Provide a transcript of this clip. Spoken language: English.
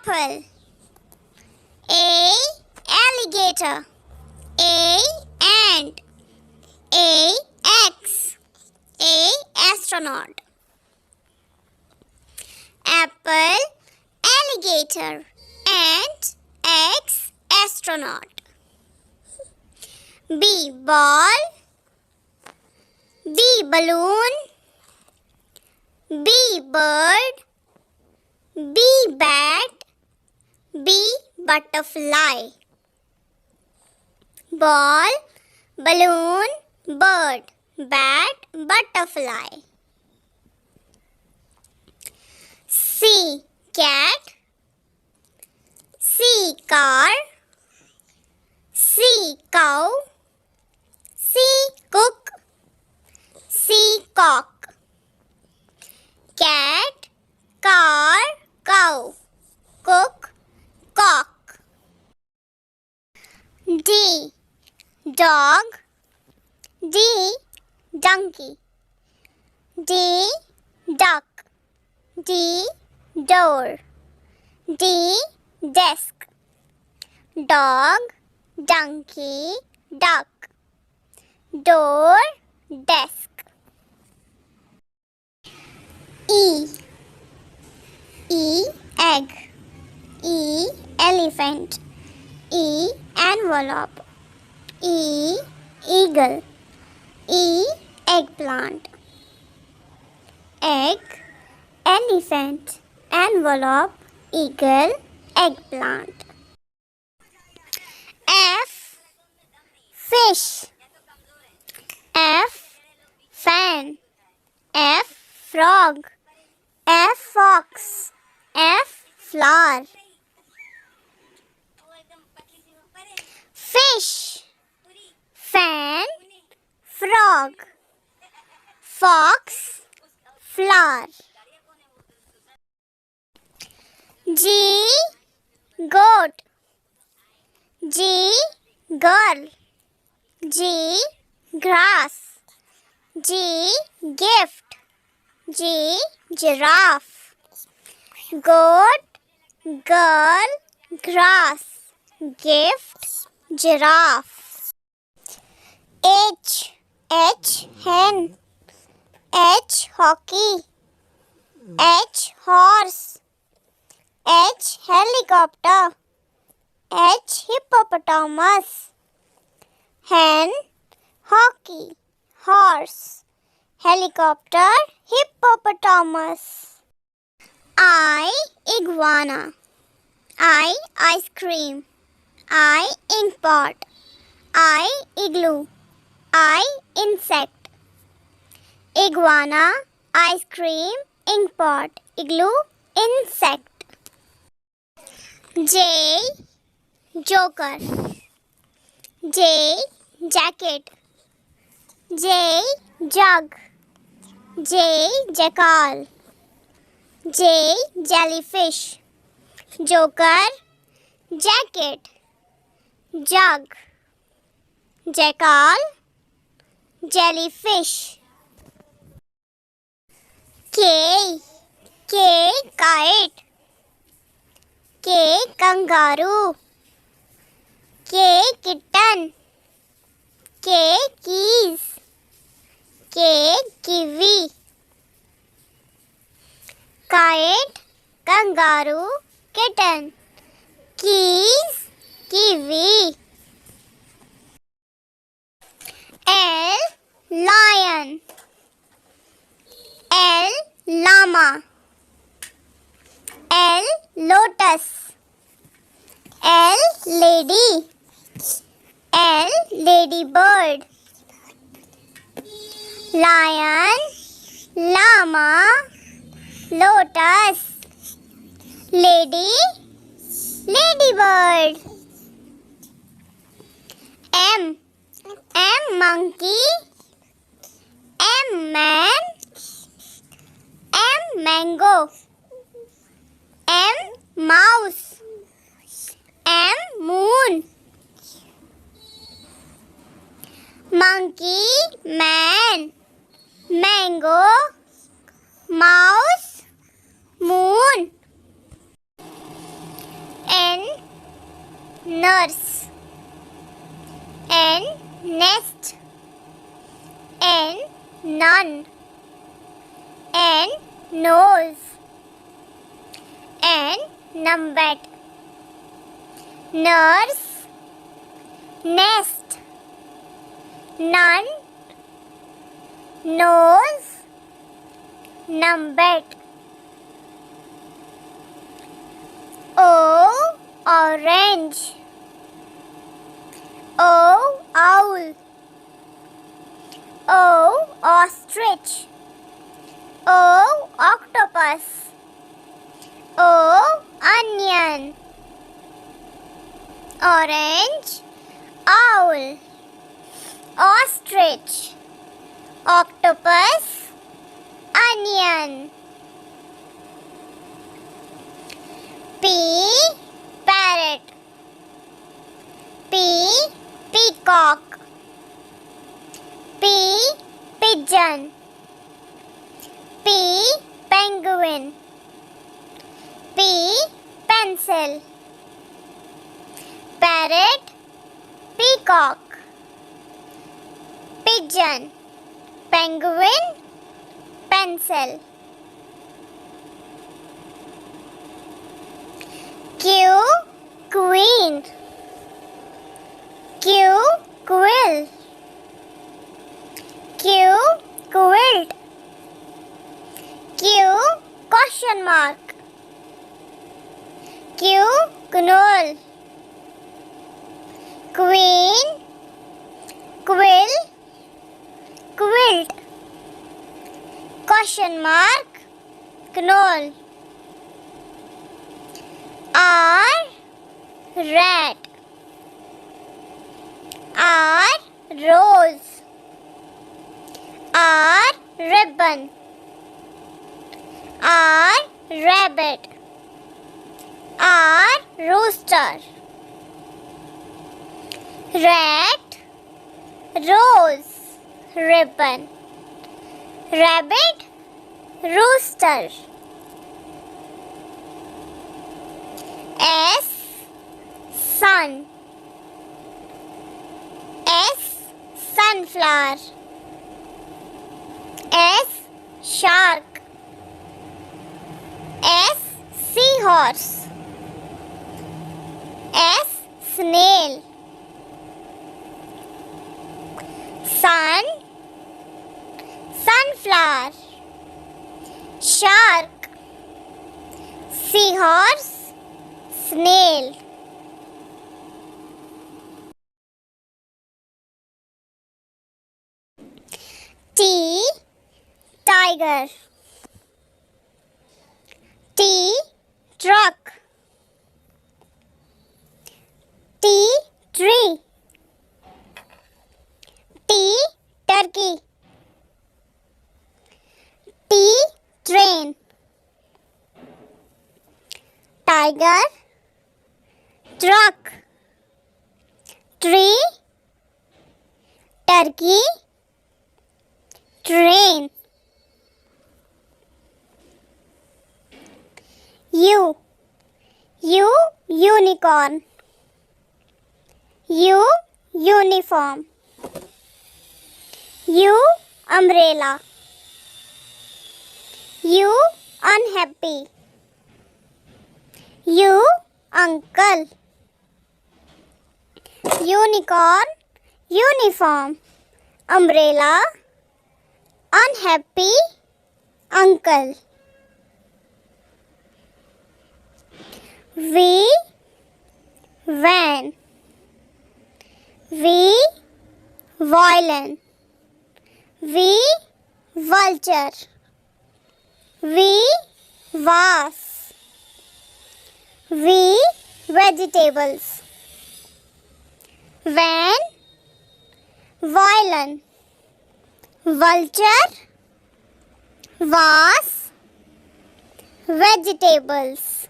apple. A, alligator. A, ant. A, X. A, astronaut. Apple, alligator. Ant, X, astronaut. B, ball. B, balloon. B, bird. B, bat. B, butterfly. Ball, balloon, bird, bat, butterfly. C, cat. C, car. C, cow. C, cook. C, cock. Cat, car, cow, cook, cock. D, dog. D, donkey. D, duck. D, door. D, desk. Dog, donkey, duck. Door, desk. E, egg. E, elephant. E, envelope. E, eagle. E, eggplant. Egg, elephant, envelope, eagle, eggplant. F, fish. F, fan. F, frog. F, fox. F, flower. Fish, fan, frog, fox, flower. G, goat. G, girl. G, grass. G, gift. G, giraffe. Goat, girl, grass, gift, giraffe. H, hen. H, hockey. H, horse. H, helicopter. H, hippopotamus. Hen, hockey, horse, helicopter, hippopotamus. I, iguana. I, ice cream. I, ink pot. I, igloo. I, insect. Iguana, ice cream, ink pot, igloo, insect. J, joker. J, jacket. J, jug. J, jackal. J, jellyfish. Joker, jacket, jug, jackal, jellyfish. K, kite. K, kangaroo. K, kitten. K, keys. K, kiwi. Kite, kangaroo, kitten. Keys, kiwi. L, lion. L, llama. L, lotus. L, lady. L, ladybird. Lion, llama, lotus, lady, ladybird. M, monkey. M, man. M, mango. M, mouse. M, moon. Monkey, man, mango, mouse, moon. nest. N, none. N, nose. N, numbat. Nurse, nest. None, nose, numbat. O, orange. O, owl. O, ostrich. O, octopus. O, onion. Orange, owl, ostrich, octopus, onion. P, parrot. P, peacock. P, pigeon. P, penguin. P, pencil. Parrot, peacock, pigeon, penguin, pencil. Q, queen. Q, quill. Q, quilt. Q, question mark. Q, knoll. Queen, quill, quilt. Question mark, knoll. R, rat. R, rose. R, ribbon. R, rabbit. R, rooster. Rat, rose, ribbon. Rabbit, rooster. S, sun. S, sunflower. S, shark. S, seahorse. S, snail. Sun, sunflower. Shark, seahorse, snail. T, tiger. T, truck. T, tree. T, turkey. T, train. Tiger, truck, tree, turkey, train. U, unicorn. U, uniform. U, umbrella. U, unhappy. U, uncle. Unicorn, uniform, umbrella, unhappy, uncle. V, van. V, violin. V, vulture. V, vase. V, vegetables. Van, violin, vulture, vase, vegetables.